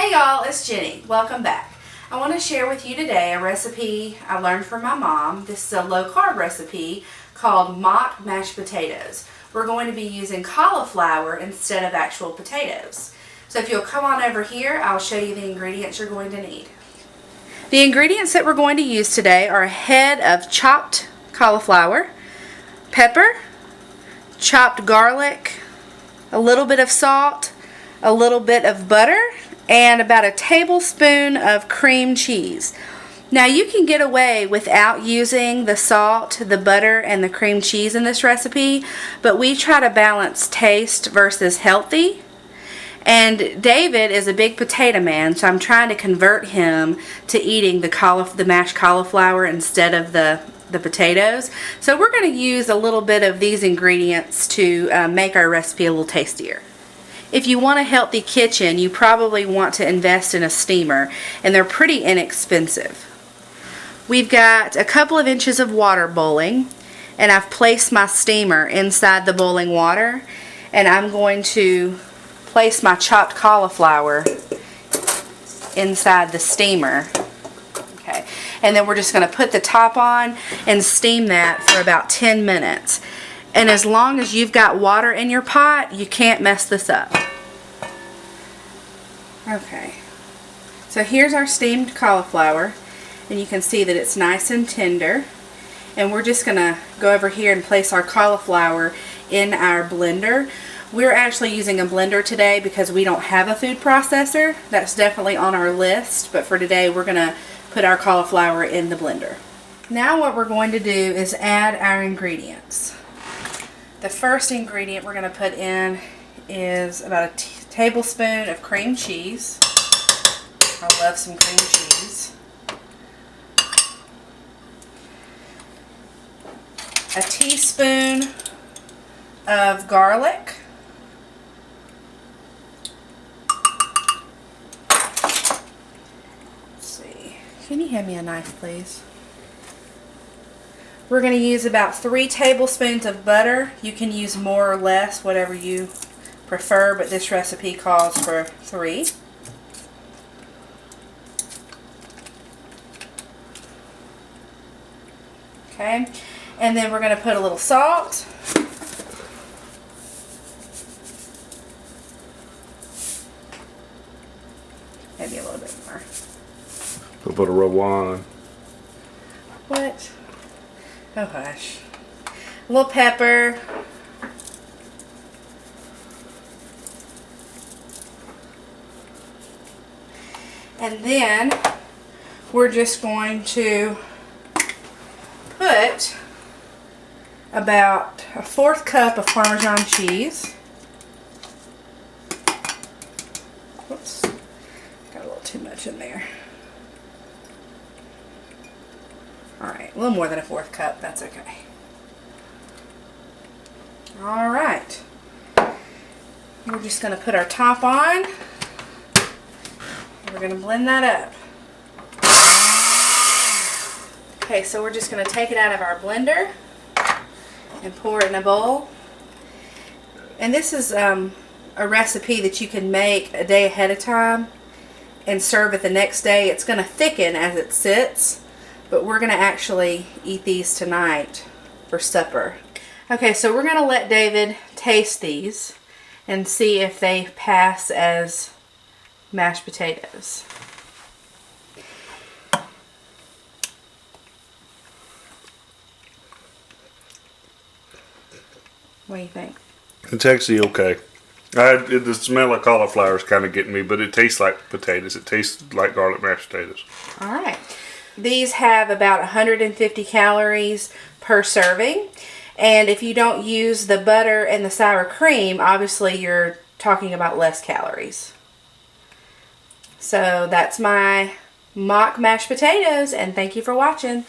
Hey y'all, it's Jenny. Welcome back. I want to share with you today a recipe I learned from my mom. This is a low-carb recipe called mock mashed potatoes. We're going to be using cauliflower instead of actual potatoes. So if you'll come on over here, I'll show you the ingredients you're going to need. The ingredients that we're going to use today are a head of chopped cauliflower, pepper, chopped garlic, a little bit of salt, a little bit of butter, and about a tablespoon of cream cheese. Now you can get away without using the salt, the butter, and the cream cheese in this recipe, but we try to balance taste versus healthy. And David is a big potato man, so I'm trying to convert him to eating the mashed cauliflower instead of the potatoes. So we're going to use a little bit of these ingredients to make our recipe a little tastier. If you want a healthy kitchen, you probably want to invest in a steamer, and they're pretty inexpensive. We've got a couple of inches of water boiling, and I've placed my steamer inside the boiling water, and I'm going to place my chopped cauliflower inside the steamer. Okay, and then we're just going to put the top on and steam that for about 10 minutes. And as long as you've got water in your pot, you can't mess this up. Okay, so here's our steamed cauliflower, and you can see that it's nice and tender. And we're just going to go over here and place our cauliflower in our blender. We're actually using a blender today because we don't have a food processor. That's definitely on our list, but for today we're going to put our cauliflower in the blender. Now what we're going to do is add our ingredients. The first ingredient we're going to put in is about a tablespoon of cream cheese. I love some cream cheese. A teaspoon of garlic. Let's see. Can you hand me a knife, please? We're going to use about 3 tablespoons of butter. You can use more or less, whatever you prefer, but this recipe calls for 3. Okay, and then we're going to put a little salt. Maybe a little bit more. A little bit of red wine. What? Oh hush. A little pepper. And then we're just going to put about a 1/4 cup of Parmesan cheese. Whoops. Got a little too much in there. Alright, a little more than a 1/4 cup, that's okay. Alright. We're just going to put our top on. We're going to blend that up. Okay, so we're just going to take it out of our blender and pour it in a bowl. And this is a recipe that you can make a day ahead of time and serve it the next day. It's going to thicken as it sits. But we're going to actually eat these tonight for supper. Okay, so we're going to let David taste these and see if they pass as mashed potatoes. What do you think? It's actually okay. The smell of cauliflower is kind of getting me, but it tastes like potatoes. It tastes like garlic mashed potatoes. All right. These have about 150 calories per serving. And if you don't use the butter and the sour cream, obviously you're talking about less calories. So that's my mock mashed potatoes, and thank you for watching.